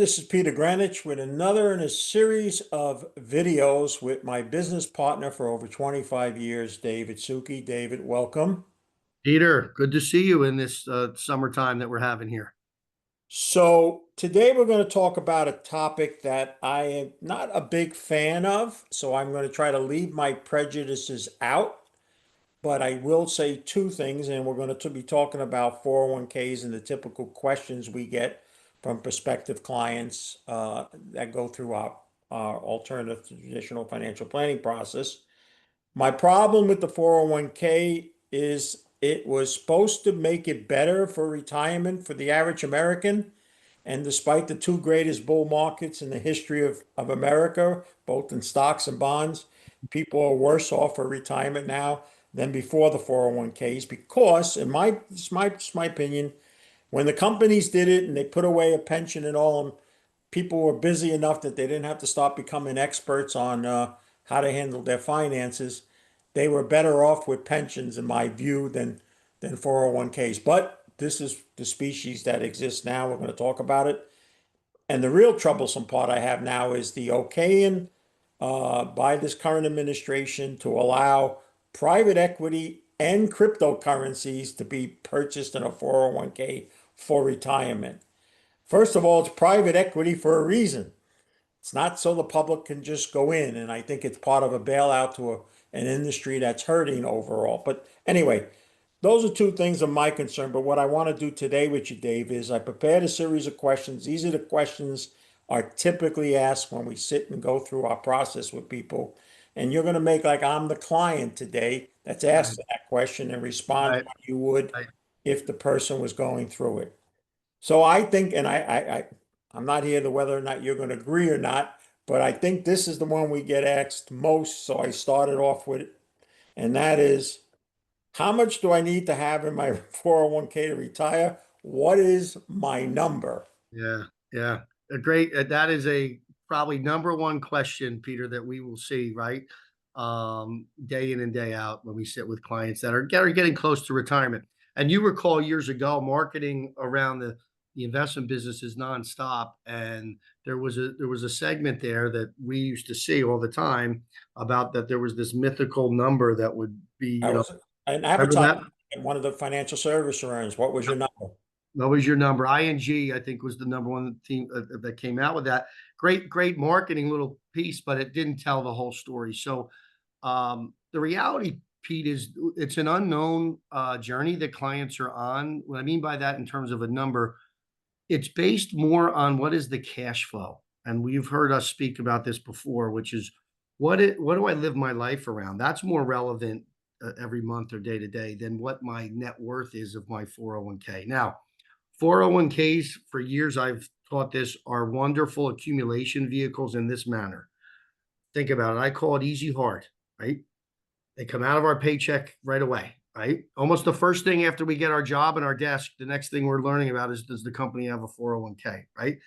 This is Peter Grandich with another in a series of videos with my business partner for over 25 years, David Suki. David, welcome. Peter, good to see you in this summertime that we're having here. So today we're going to talk about a topic that I am not a big fan of, so I'm going to try to leave my prejudices out, but I will say two things, and we're going to be talking about 401ks and the typical questions we get from prospective clients that go through our alternative to traditional financial planning process. My problem with the 401k is it was supposed to make it better for retirement for the average American. And despite the two greatest bull markets in the history of America, both in stocks and bonds, people are worse off for retirement now than before the 401ks because, it's my opinion, when the companies did it and they put away a pension and all, people were busy enough that they didn't have to start becoming experts on how to handle their finances. They were better off with pensions, in my view, than 401ks. But this is the species that exists now. We're going to talk about it. And the real troublesome part I have now is the okaying by this current administration to allow private equity and cryptocurrencies to be purchased in a 401k for retirement. First of all, it's private equity for a reason. It's not so the public can just go in, and I think it's part of a bailout to an industry that's hurting overall. But anyway, those are two things of my concern. But what I want to do today with you, Dave, is I prepared a series of questions. These are the questions are typically asked when we sit and go through our process with people. And you're going to make like I'm the client today that's Right, asked that question and respond right, how you would right. if the person was going through it. So I think, and I'm not here to whether or not you're going to agree or not, but I think this is the one we get asked most. So I started off with it, and that is, how much do I need to have in my 401k to retire? What is my number? Yeah, yeah. A great. That is a probably number one question, Peter, that we will see right day in and day out when we sit with clients that are getting close to retirement. And you recall years ago, marketing around the investment business is nonstop, and there was a segment there that we used to see all the time about that there was this mythical number that would be, I was an remember advertisement that? at one of the financial service firms. What was your number? What was your number? ING, I think, was the number one team that came out with that. Great marketing little piece, but it didn't tell the whole story. So the reality, Pete, is it's an unknown journey that clients are on. What I mean by that, in terms of a number, it's based more on what is the cash flow, and we've heard us speak about this before, which is what do I live my life around? That's more relevant every month or day to day than what my net worth is of my 401k. Now, 401ks, for years I've taught this, are wonderful accumulation vehicles in this manner. Think about it. I call it easy hard, right? They come out of our paycheck right away, right? Almost the first thing after we get our job and our desk, the next thing we're learning about is, does the company have a 401k, right?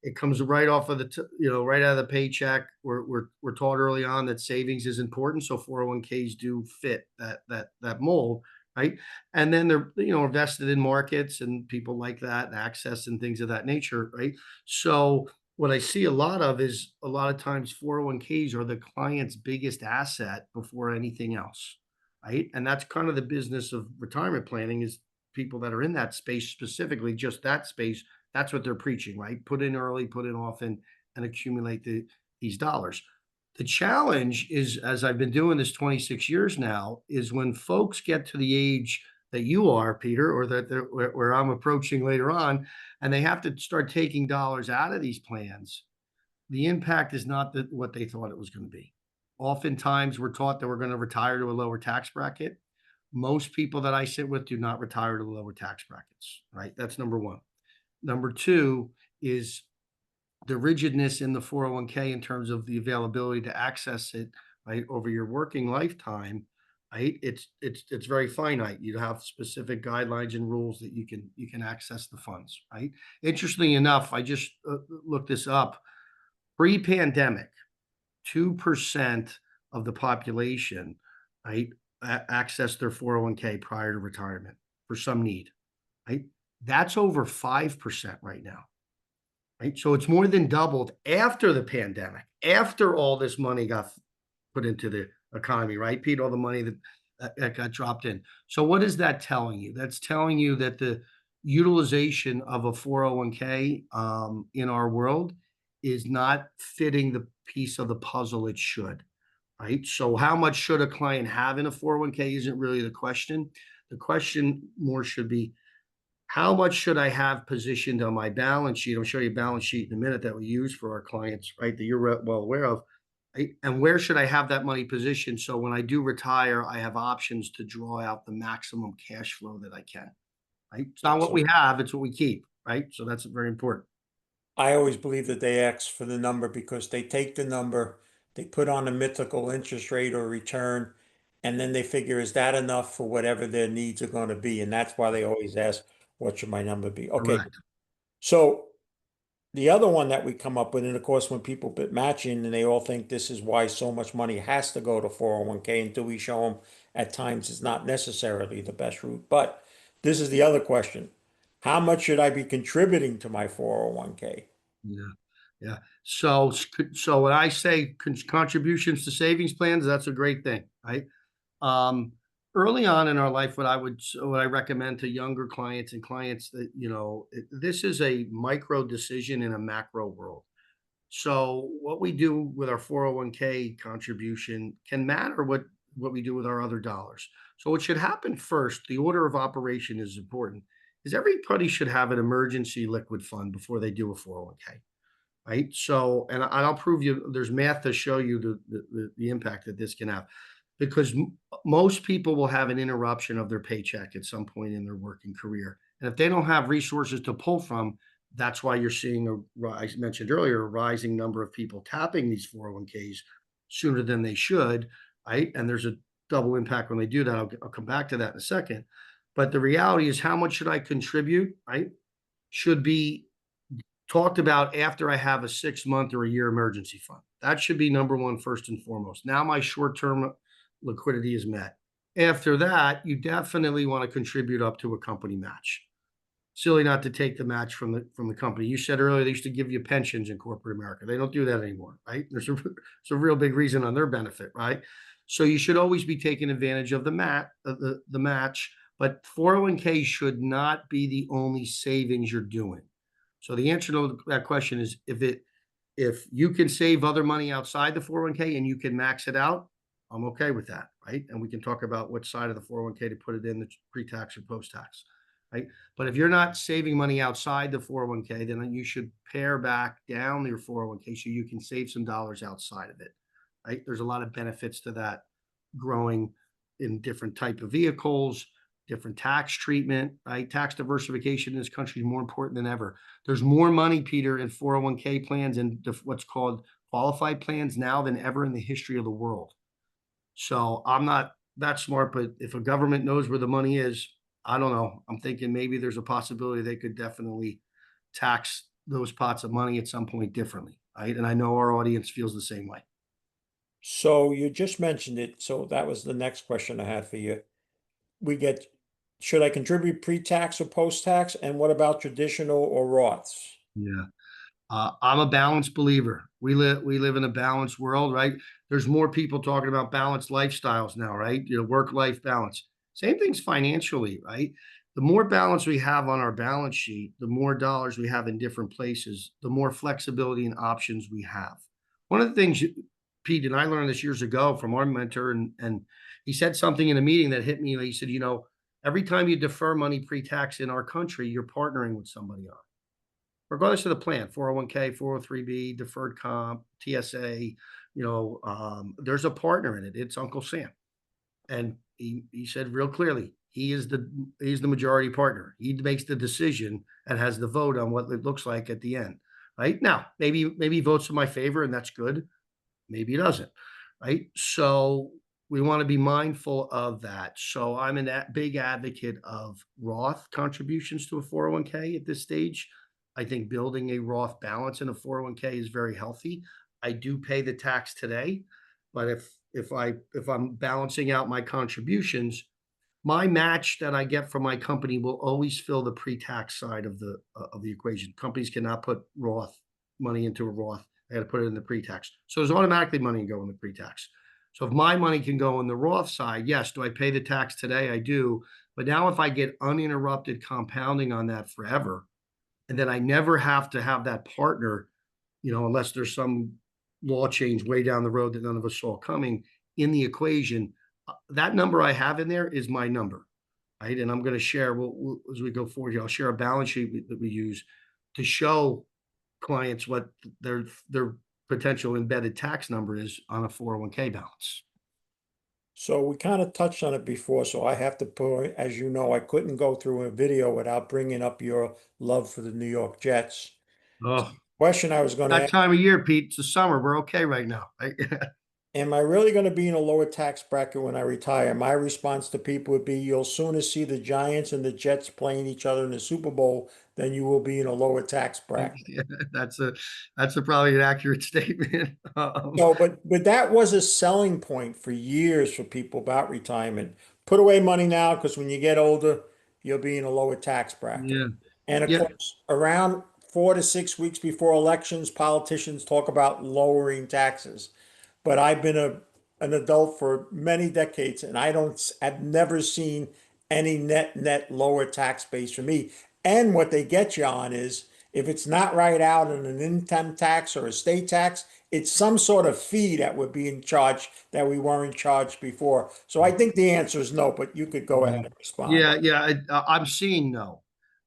It comes right off of right out of the paycheck. We're taught early on that savings is important, so 401ks do fit that mold, right? And then they're invested in markets and people like that and access and things of that nature, right? So what I see a lot of is a lot of times 401ks are the client's biggest asset before anything else, right? And that's kind of the business of retirement planning is people that are in that space, specifically just that space. That's what they're preaching, right? Put in early, put in often, and accumulate these dollars. The challenge is, as I've been doing this 26 years now, is when folks get to the age that you are, Peter, or that where I'm approaching later on, and they have to start taking dollars out of these plans, the impact is not what they thought it was going to be. Oftentimes, we're taught that we're going to retire to a lower tax bracket. Most people that I sit with do not retire to lower tax brackets, right? That's number one. Number two is the rigidness in the 401k in terms of the availability to access it, right, over your working lifetime, right? It's very finite. You have specific guidelines and rules that you can access the funds, right? Interestingly enough, I just looked this up. Pre-pandemic, 2% of the population, right, access their 401k prior to retirement for some need, right? That's over 5% right now. right? So it's more than doubled after the pandemic, after all this money got put into the economy, right, Pete? All the money that got dropped in. So what is that telling you? That's telling you that the utilization of a 401k in our world is not fitting the piece of the puzzle it should, right? So how much should a client have in a 401k isn't really the question. The question more should be, how much should I have positioned on my balance sheet? I'll show you a balance sheet in a minute that we use for our clients, right? That you're well aware of. Right? And where should I have that money positioned so when I do retire, I have options to draw out the maximum cash flow that I can. Right? It's not what we So have, it's what we keep. Right? So that's very important. I always believe that they ask for the number because they take the number, they put on a mythical interest rate or return, and then they figure, is that enough for whatever their needs are going to be? And that's why they always ask, what should my number be? Okay. Correct. So the other one that we come up with, and of course, when people put matching, and they all think this is why so much money has to go to 401k until we show them at times it's not necessarily the best route. But this is the other question. How much should I be contributing to my 401k? Yeah. Yeah. So when I say contributions to savings plans, that's a great thing, right? Um, Early on in our life, what I recommend to younger clients and clients that, this is a micro decision in a macro world. So what we do with our 401k contribution can matter what we do with our other dollars. So what should happen first, the order of operation is important, is everybody should have an emergency liquid fund before they do a 401k, right? So, and I'll prove you there's math to show you the impact that this can have, because most people will have an interruption of their paycheck at some point in their working career, and if they don't have resources to pull from, that's why you're seeing I mentioned earlier, a rising number of people tapping these 401ks sooner than they should, right? And there's a double impact when they do that. I'll come back to that in a second. But the reality is, how much should I contribute, right? Should be talked about after I have a 6 month or a year emergency fund. That should be number one, first and foremost. Now my short term liquidity is met. After that, you definitely want to contribute up to a company match. Silly not to take the match from the company. You said earlier they used to give you pensions in corporate America. They don't do that anymore, right? There's a real big reason on their benefit, right? So you should always be taking advantage of the match. But 401k should not be the only savings you're doing. So the answer to that question is, if you can save other money outside the 401k and you can max it out, I'm okay with that, right? And we can talk about which side of the 401k to put it in, the pre-tax or post-tax, right? But if you're not saving money outside the 401k, then you should pare back down your 401k so you can save some dollars outside of it, right? There's a lot of benefits to that, growing in different type of vehicles, different tax treatment, right? Tax diversification in this country is more important than ever. There's more money, Peter, in 401k plans and what's called qualified plans now than ever in the history of the world. So I'm not that smart, but if a government knows where the money is, I don't know. I'm thinking maybe there's a possibility they could definitely tax those pots of money at some point differently, right? And I know our audience feels the same way. So you just mentioned it. So that was the next question I had for you. We get, should I contribute pre-tax or post-tax? And what about traditional or Roths? Yeah. I'm a balanced believer. We live in a balanced world, right? There's more people talking about balanced lifestyles now, right? Work life balance. Same things financially, right? The more balance we have on our balance sheet, the more dollars we have in different places, the more flexibility and options we have. One of the things, Pete, and I learned this years ago from our mentor, and he said something in a meeting that hit me. He said, every time you defer money pre-tax in our country, you're partnering with somebody on, regardless of the plan, 401k, 403b, deferred comp, TSA, there's a partner in it. It's Uncle Sam. And he said real clearly, he's the majority partner. He makes the decision and has the vote on what it looks like at the end. Right now, maybe he votes in my favor, and that's good. Maybe he doesn't. Right. So we want to be mindful of that. So I'm a big advocate of Roth contributions to a 401k at this stage. I think building a Roth balance in a 401k is very healthy. I do pay the tax today, but if I'm balancing out my contributions, my match that I get from my company will always fill the pre-tax side of the equation. Companies cannot put Roth money into a Roth. I got to put it in the pre-tax. So there's automatically money go in the pre-tax. So if my money can go in the Roth side, yes, do I pay the tax today? I do. But now if I get uninterrupted compounding on that forever, and then I never have to have that partner, unless there's some law change way down the road that none of us saw coming in the equation, that number I have in there is my number, right? And I'm going to share, as we go forward here, I'll share a balance sheet that we use to show clients what their potential embedded tax number is on a 401k balance. So we kind of touched on it before, so I have to put, as you know, I couldn't go through a video without bringing up your love for the New York Jets. Oh, Question I was going to that ask, time of year, Pete. It's the summer. We're okay right now, right? am I really going to be in a lower tax bracket when I retire? My response to people would be, you'll sooner see the Giants and the Jets playing each other in the Super Bowl than you will be in a lower tax bracket. Yeah, that's a probably an accurate statement. So, but that was a selling point for years for people about retirement. Put away money now because when you get older, you'll be in a lower tax bracket. Yeah, And of yeah, course, around 4 to 6 weeks before elections, politicians talk about lowering taxes. But I've been an adult for many decades, and I've never seen any net lower tax base for me. And what they get you on is if it's not right out in an income tax or a state tax, it's some sort of fee that we're being charged that we weren't charged before. So I think the answer is no, but you could go yeah, ahead and respond. yeah. I'm seeing no,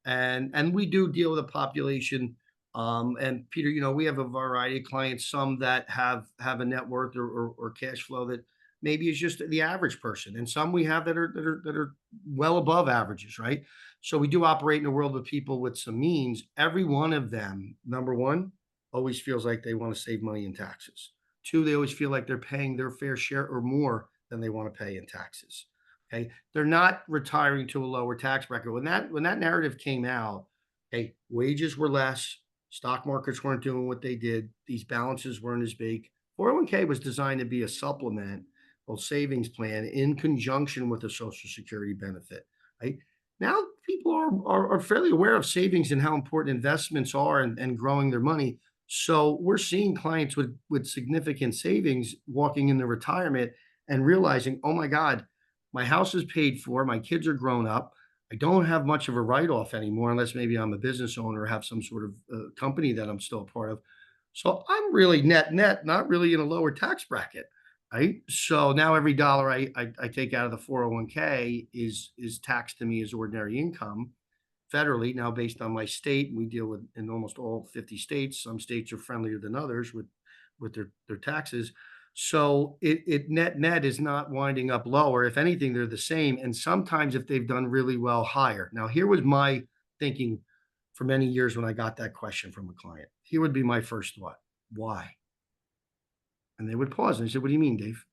and we do deal with a population. And Peter, we have a variety of clients. Some that have a net worth or cash flow that maybe is just the average person, and some we have that are well above averages, right? So we do operate in a world with people with some means. Every one of them, number one, always feels like they want to save money in taxes. Two, they always feel like they're paying their fair share or more than they want to pay in taxes. Okay, they're not retiring to a lower tax bracket. When that narrative came out, hey, wages were less, stock markets weren't doing what they did, these balances weren't as big. 401k was designed to be a supplement or savings plan in conjunction with a social security benefit. Right now, people are fairly aware of savings and how important investments are and growing their money. So we're seeing clients with significant savings walking into retirement and realizing, oh my God, my house is paid for. My kids are grown up. I don't have much of a write off anymore, unless maybe I'm a business owner or have some sort of company that I'm still a part of. So I'm really net, not really in a lower tax bracket. Right. So now every dollar I take out of the 401k is taxed to me as ordinary income federally. Now, based on my state, we deal with in almost all 50 states. Some states are friendlier than others with their taxes. So it net is not winding up lower. If anything, they're the same. And sometimes if they've done really well, higher. Now, here was my thinking for many years when I got that question from a client. Here would be my first thought. Why? And they would pause and I said, what do you mean, Dave?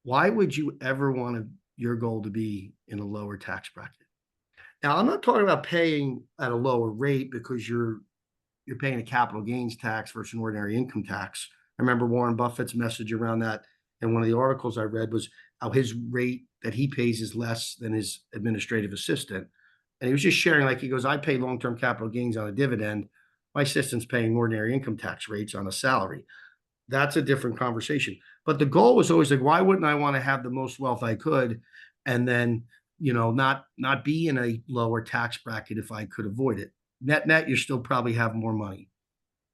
Why would you ever want your goal to be in a lower tax bracket? Now, I'm not talking about paying at a lower rate because you're paying a capital gains tax versus an ordinary income tax. I remember Warren Buffett's message around that in one of the articles I read was how his rate that he pays is less than his administrative assistant. And he was just sharing, like he goes, I pay long-term capital gains on a dividend. My assistant's paying ordinary income tax rates on a salary. That's a different conversation. But the goal was always like, why wouldn't I want to have the most wealth I could, and then not be in a lower tax bracket if I could avoid it. Net, you still probably have more money.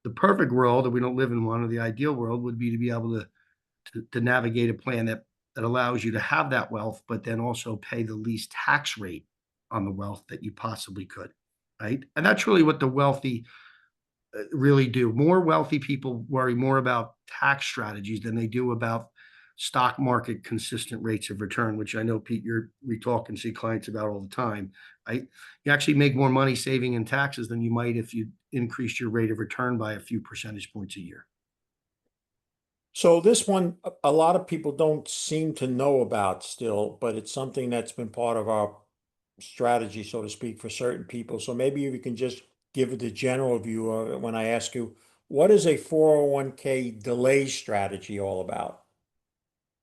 The perfect world, if we don't live in one, or the ideal world would be to be able to navigate a plan that allows you to have that wealth, but then also pay the least tax rate on the wealth that you possibly could. Right. And that's really what the wealthy really do. More wealthy people worry more about tax strategies than they do about stock market consistent rates of return, which I know, Pete, we talk and see clients about all the time. Right? You actually make more money saving in taxes than you might if you increased your rate of return by a few percentage points a year. So this one, a lot of people don't seem to know about still, but it's something that's been part of our strategy, so to speak, for certain people. So maybe you can just give it the general view when I ask you, what is a 401k delay strategy all about?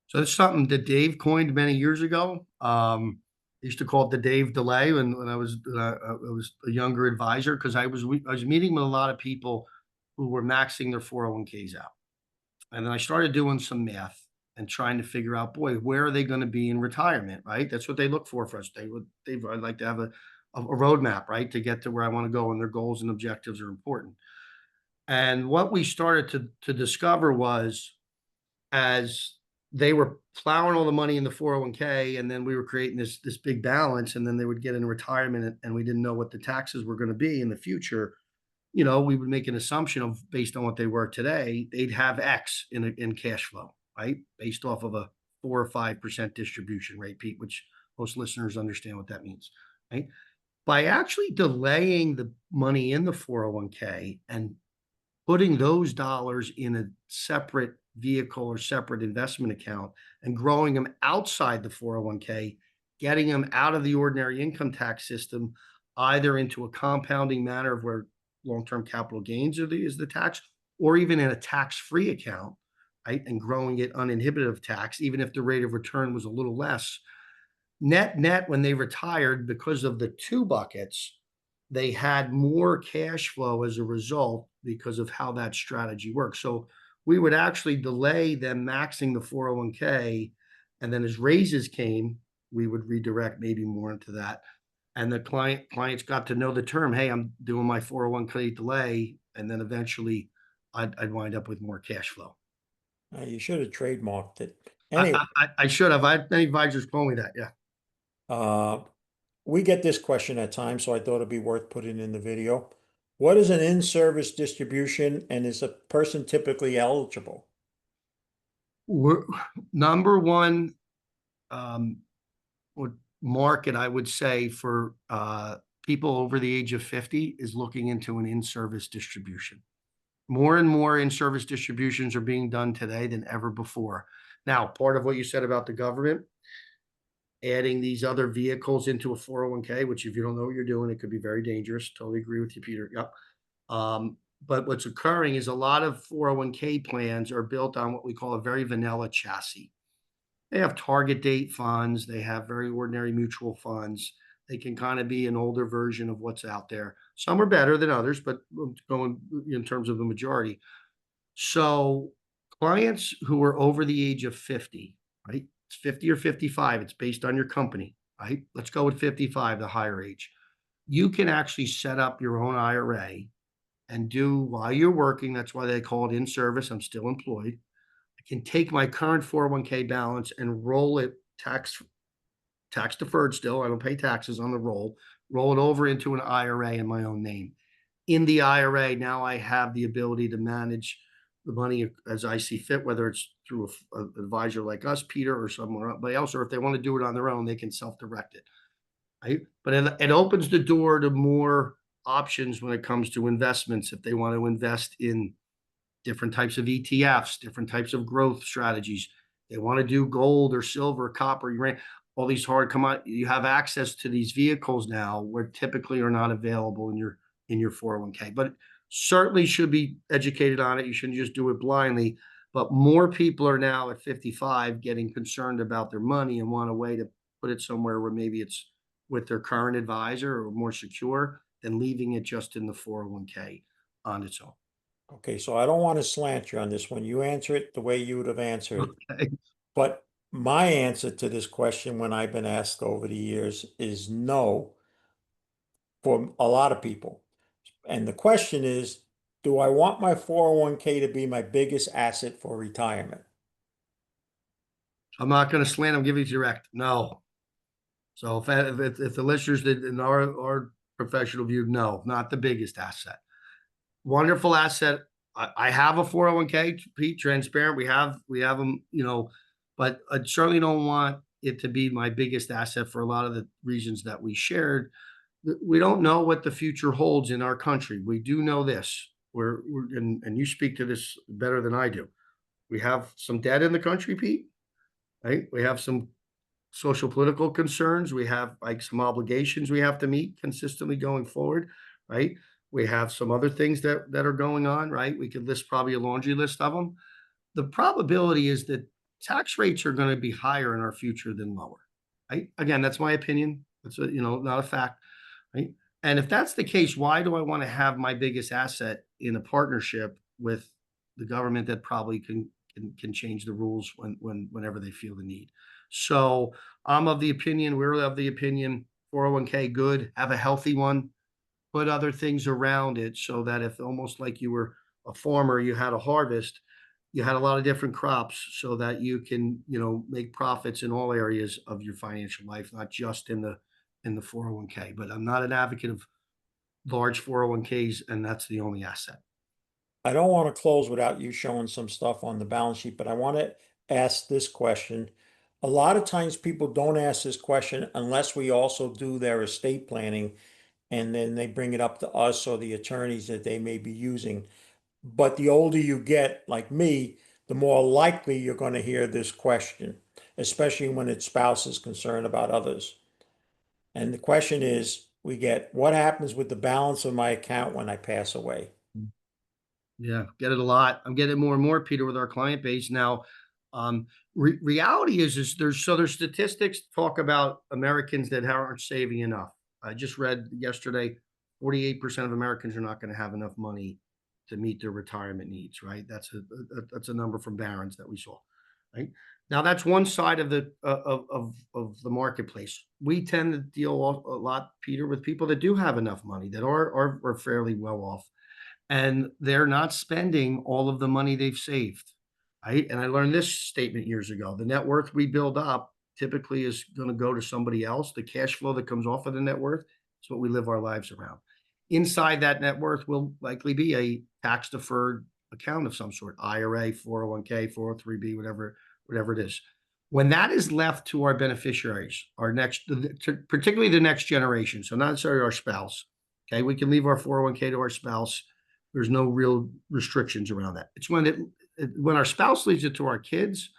So it's something that Dave coined many years ago. used to call it the Dave delay when I was a younger advisor because I was meeting with a lot of people who were maxing their 401ks out. And then I started doing some math and trying to figure out, boy, where are they going to be in retirement, right? That's what they look for us. I'd like to have a roadmap, right, to get to where I want to go, and their goals and objectives are important. And what we started to discover was as they were plowing all the money in the 401k, and then we were creating this big balance, and then they would get in retirement, and we didn't know what the taxes were going to be in the future. We would make an assumption of based on what they were today, they'd have X in cash flow, right? Based off of a 4 or 5% distribution rate, Pete, which most listeners understand what that means, right? By actually delaying the money in the 401k and putting those dollars in a separate vehicle or separate investment account and growing them outside the 401k, getting them out of the ordinary income tax system, either into a compounding manner of where long-term capital gains is the tax, or even in a tax-free account, right? And growing it uninhibited of tax, even if the rate of return was a little less. Net, net, when they retired, because of the two buckets, they had more cash flow as a result because of how that strategy works. So we would actually delay them maxing the 401k. And then as raises came, we would redirect maybe more into that. And the clients got to know the term, hey, I'm doing my 401k delay. And then eventually I'd wind up with more cash flow. You should have trademarked it. I, Anyway, I should have. I had many advisors told me that. Yeah. uh, we get this question at times, so I thought it'd be worth putting in the video. What is an in-service distribution, and is a person typically eligible? We're, number one, um, would market, I would say, for people over the age of 50 is looking into an in-service distribution. More and more in-service distributions are being done today than ever before. Now, part of what you said about the government, adding these other vehicles into a 401k, which if you don't know what you're doing, it could be very dangerous. Totally agree with you, Peter. Yep. But what's occurring is a lot of 401k plans are built on what we call a very vanilla chassis. They have target date funds. They have very ordinary mutual funds. They can kind of be an older version of what's out there. Some are better than others, but going in terms of the majority. So clients who are over the age of 50, right? It's 50 or 55. It's based on your company, right? Let's go with 55, the higher age. You can actually set up your own IRA and do while you're working. That's why they call it in service. I'm still employed. I can take my current 401k balance and roll it tax deferred still. I don't pay taxes on the roll it over into an IRA in my own name. In the IRA, now I have the ability to manage the money as I see fit, whether it's through an advisor like us, Peter, or somebody else, or if they want to do it on their own, they can self-direct it. Right. But it opens the door to more options when it comes to investments. If they want to invest in different types of ETFs, different types of growth strategies. They want to do gold or silver, copper, uranium, all these hard commodities. You have access to these vehicles now where typically are not available in your 401k. But certainly should be educated on it. You shouldn't just do it blindly. But more people are now at 55 getting concerned about their money and want a way to put it somewhere where maybe it's with their current advisor or more secure than leaving it just in the 401k on its own. Okay, so I don't want to slant you on this one. You answer it the way you would have answered it. Okay. But my answer to this question, when I've been asked over the years, is no for a lot of people. And the question is, do I want my 401k to be my biggest asset for retirement? I'm not going to slant. I'm giving you direct. No. So if the listeners did in our professional view, no, not the biggest asset. Wonderful asset. I have a 401k, Pete, transparent. We have them, but I certainly don't want it to be my biggest asset for a lot of the reasons that we shared. We don't know what the future holds in our country. We do know this. And you speak to this better than I do. We have some debt in the country, Pete, right? We have some social political concerns. We have like some obligations we have to meet consistently going forward, right? We have some other things that are going on, right? We could list probably a laundry list of them. The probability is that tax rates are going to be higher in our future than lower. Right? Again, that's my opinion. That's not a fact. Right? And if that's the case, why do I want to have my biggest asset in a partnership with the government that probably can change the rules whenever they feel the need? So I'm of the opinion, we're of the opinion, 401k good, have a healthy one, put other things around it so that if almost like you were a farmer, you had a harvest, you had a lot of different crops so that you can, make profits in all areas of your financial life, not just in the 401k. But I'm not an advocate of large 401ks, and that's the only asset. I don't want to close without you showing some stuff on the balance sheet, but I want to ask this question. A lot of times people don't ask this question unless we also do their estate planning, and then they bring it up to us or the attorneys that they may be using. But the older you get, like me, the more likely you're going to hear this question, especially when its spouse is concerned about others. And the question is, we get, what happens with the balance of my account when I pass away? Yeah, get it a lot. I'm getting it more and more, Peter, with our client base now. Reality is there's statistics talk about Americans that aren't saving enough. I just read yesterday, 48% of Americans are not going to have enough money to meet their retirement needs. Right? That's a number from Barron's that we saw. Right now, that's one side of the marketplace. We tend to deal a lot, Peter, with people that do have enough money that are fairly well off and they're not spending all of the money they've saved. Right. And I learned this statement years ago. The net worth we build up typically is going to go to somebody else. The cash flow that comes off of the net worth is what we live our lives around. Inside that net worth will likely be a tax deferred account of some sort, IRA, 401k, 403b, whatever it is. When that is left to our beneficiaries, particularly the next generation, so not necessarily our spouse, okay, we can leave our 401k to our spouse. There's no real restrictions around that. It's when our spouse leaves it to our kids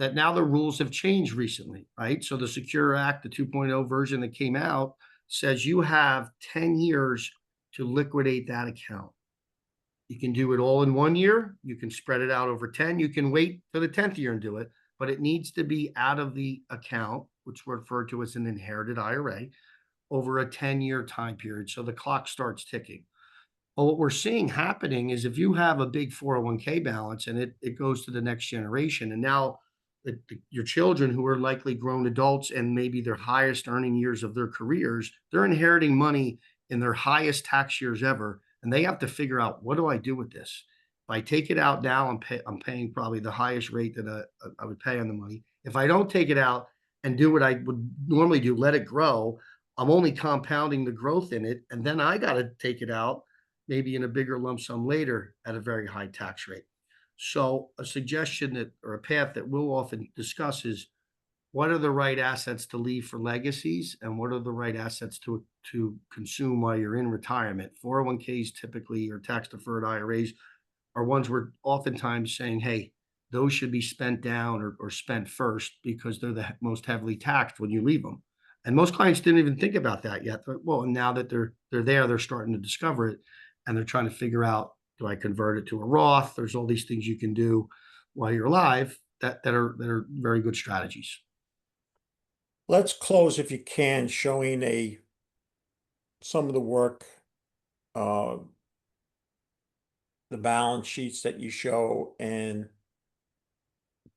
that now the rules have changed recently, right? So the Secure Act, the 2.0 version that came out, says you have 10 years to liquidate that account. You can do it all in 1 year. You can spread it out over 10. You can wait for the 10th year and do it, but it needs to be out of the account, which we refer to as an inherited IRA, over a 10-year time period. So the clock starts ticking. Well, what we're seeing happening is if you have a big 401k balance and it goes to the next generation, and now your children who are likely grown adults and maybe their highest earning years of their careers, they're inheriting money in their highest tax years ever. And they have to figure out, what do I do with this? If I take it out now, I'm paying probably the highest rate that I would pay on the money. If I don't take it out and do what I would normally do, let it grow, I'm only compounding the growth in it. And then I got to take it out maybe in a bigger lump sum later at a very high tax rate. So a suggestion that, or a path that we'll often discuss is what are the right assets to leave for legacies and what are the right assets to consume while you're in retirement. 401ks typically or tax deferred IRAs are ones we're oftentimes saying, hey, those should be spent down or spent first because they're the most heavily taxed when you leave them. And most clients didn't even think about that yet. But, well, now that they're there, they're starting to discover it and they're trying to figure out, do I convert it to a Roth? There's all these things you can do while you're alive that are very good strategies. Let's close, if you can, showing some of the work, uh, the balance sheets that you show, and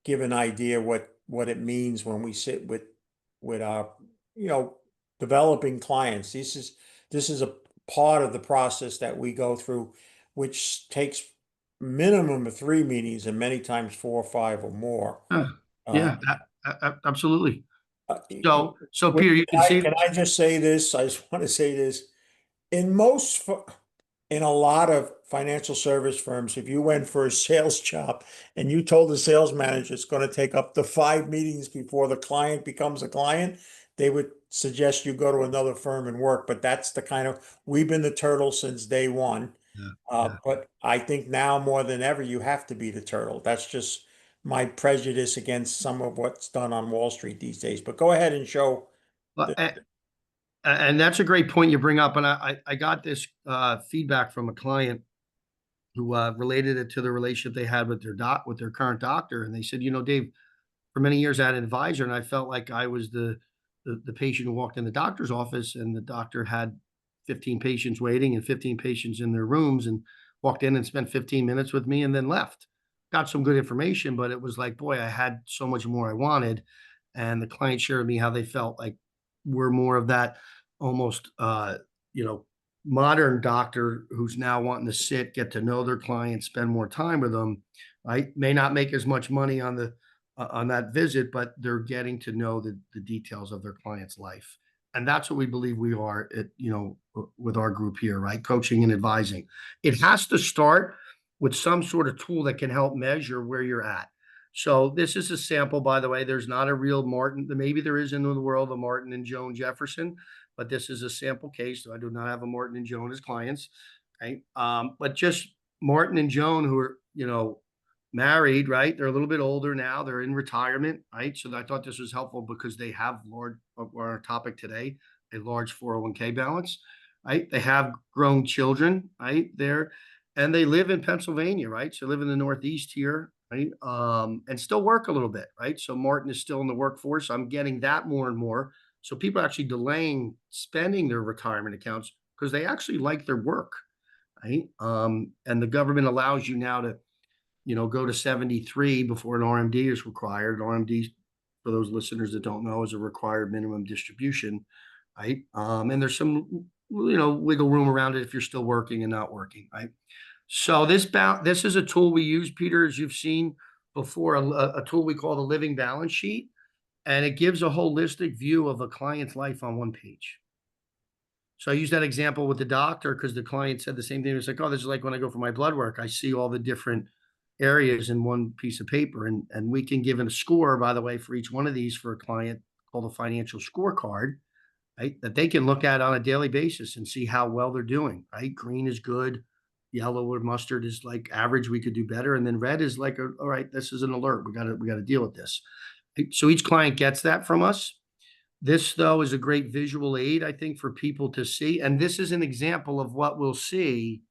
give an idea what it means when we sit with our, you know, developing clients. This is a part of the process that we go through, which takes minimum of 3 meetings and many times 4 or 5 or more. Uh, Uh, yeah, absolutely. uh, So Peter, you can see. can I just say this? I just want to say this. In most, in a lot of financial service firms, if you went for a sales job and you told the sales manager it's going to take up to 5 meetings before the client becomes a client, they would suggest you go to another firm and work. But that's the kind of, we've been the turtle since day one. Yeah, yeah. But I think now more than ever, you have to be the turtle. That's just my prejudice against some of what's done on Wall Street these days. But go ahead and show Well, the, and that's a great point you bring up. And I got this feedback from a client who related it to the relationship they had with with their current doctor. And they said, Dave, for many years I had an advisor and I felt like I was the patient who walked in the doctor's office, and the doctor had 15 patients waiting and 15 patients in their rooms, and walked in and spent 15 minutes with me and then left. Got some good information, but it was like, boy, I had so much more I wanted. And the client shared with me how they felt like we're more of that almost, you know, modern doctor who's now wanting to sit, get to know their clients, spend more time with them. Right? May not make as much money on that visit, but they're getting to know the details of their client's life. And that's what we believe we are at, with our group here, right? Coaching and advising. It has to start with some sort of tool that can help measure where you're at. So this is a sample, by the way. There's not a real Martin. Maybe there is in the world a Martin and Joan Jefferson, but this is a sample case. So I do not have a Martin and Joan as clients, right? But just Martin and Joan, who are married, right? They're a little bit older now. They're in retirement, right? So I thought this was helpful because they have large, our topic today, a large 401k balance, right? They have grown children, right? There, and they live in Pennsylvania, right? So live in the Northeast here, right? And still work a little bit, right? So Martin is still in the workforce. I'm getting that more and more. So people are actually delaying spending their retirement accounts because they actually like their work, right? And the government allows you now to go to 73 before an RMD is required. RMD, for those listeners that don't know, is a required minimum distribution, right? And there's some, wiggle room around it if you're still working and not working, right? So this is a tool we use, Peter, as you've seen before, a tool we call the living balance sheet, and it gives a holistic view of a client's life on one page. So I use that example with the doctor because the client said the same thing. It's like, oh, this is like when I go for my blood work. I see all the different areas in one piece of paper, and we can give it a score, by the way, for each one of these for a client called a financial scorecard, right? That they can look at on a daily basis and see how well they're doing, right? Green is good. Yellow or mustard is like average. We could do better. And then red is like, all right, this is an alert. We got to deal with this. Right? So each client gets that from us. This, though, is a great visual aid, I think, for people to see. And this is an example of what we'll see.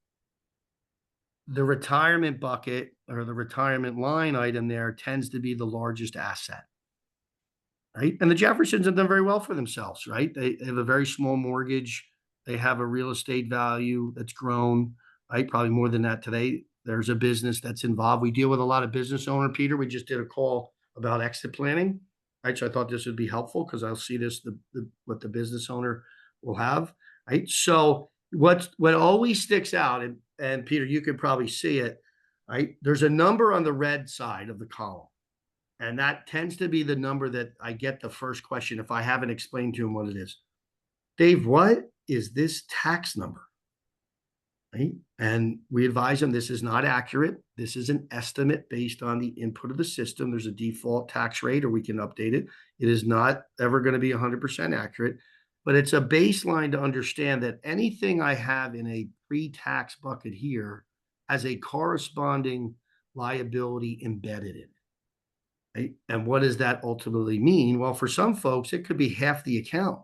The retirement bucket or the retirement line item there tends to be the largest asset, right? And the Jeffersons have done very well for themselves, right? They have a very small mortgage. They have a real estate value that's grown, right? Probably more than that today. There's a business that's involved. We deal with a lot of business owner, Peter. We just did a call about exit planning, right? So I thought this would be helpful because I'll see this, what the business owner will have, right? So what always sticks out, and Peter, you could probably see it, right? There's a number on the red side of the column. And that tends to be the number that I get the first question if I haven't explained to him what it is. Dave, what is this tax number? Right? And we advise them this is not accurate. This is an estimate based on the input of the system. There's a default tax rate, or we can update it. It is not ever going to be 100% accurate, but it's a baseline to understand that anything I have in a pre-tax bucket here has a corresponding liability embedded in it. Right? And what does that ultimately mean? Well, for some folks, it could be half the account,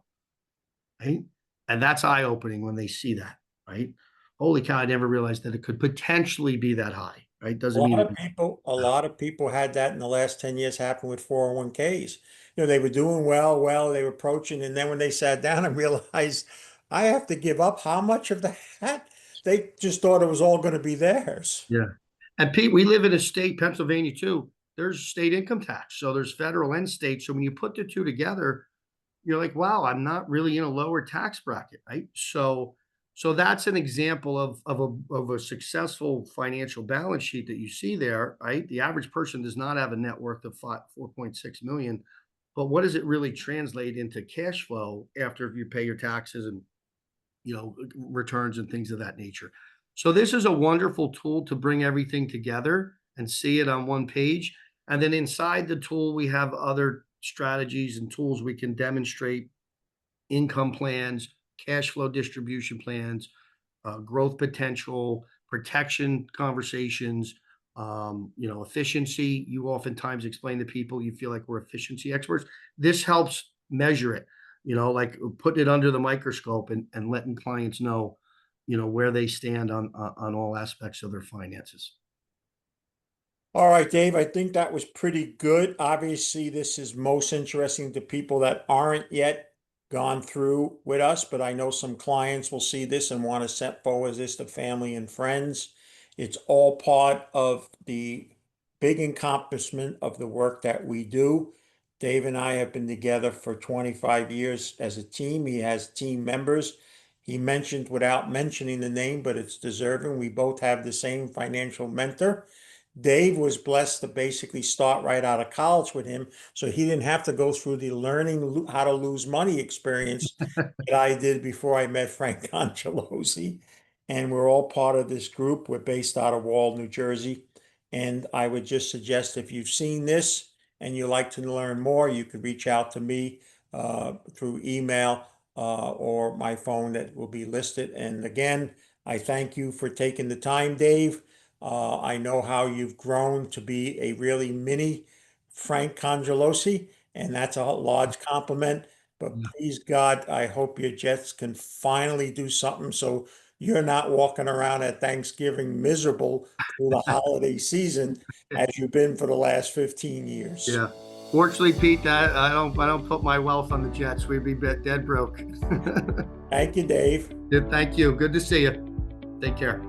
right? And that's eye-opening when they see that, right? Holy cow, I never realized that it could potentially be that high, right? A Doesn't mean lot it. of people, a lot of people had that in the last 10 years happen with 401ks. They were doing well, they were approaching, and then when they sat down and realized I have to give up how much of that, they just thought it was all going to be theirs. Yeah. And Pete, we live in a state, Pennsylvania too. There's state income tax. So there's federal and state. So when you put the two together, you're like, wow, I'm not really in a lower tax bracket, right? So that's an example of a successful financial balance sheet that you see there, right? The average person does not have a net worth of 4.6 million, but what does it really translate into cash flow after you pay your taxes and returns and things of that nature? So this is a wonderful tool to bring everything together and see it on one page. And then inside the tool, we have other strategies and tools we can demonstrate income plans, cash flow distribution plans, growth potential, protection conversations, efficiency. You oftentimes explain to people you feel like we're efficiency experts. This helps measure it, like putting it under the microscope and letting clients know, where they stand on all aspects of their finances. All right, Dave, I think that was pretty good. Obviously, this is most interesting to people that aren't yet gone through with us, but I know some clients will see this and want to set forward this to family and friends. It's all part of the big accomplishment of the work that we do. Dave and I have been together for 25 years as a team. He has team members. He mentioned without mentioning the name, but it's deserving. We both have the same financial mentor. Dave was blessed to basically start right out of college with him, so he didn't have to go through the learning how to lose money experience that I did before I met Frank Conchalosi. And we're all part of this group. We're based out of Wall, New Jersey. And I would just suggest if you've seen this and you'd like to learn more, you could reach out to me through email or my phone that will be listed. And again, I thank you for taking the time, Dave. I know how you've grown to be a really mini Frank Congelosi, and that's a large compliment. But Yeah. please God, I hope your Jets can finally do something so you're not walking around at Thanksgiving miserable through the holiday season as you've been for the last 15 years. Yeah. Fortunately, Pete, that I don't put my wealth on the Jets. We'd be dead broke. Thank you, Dave. Thank you. Good to see you. Take care.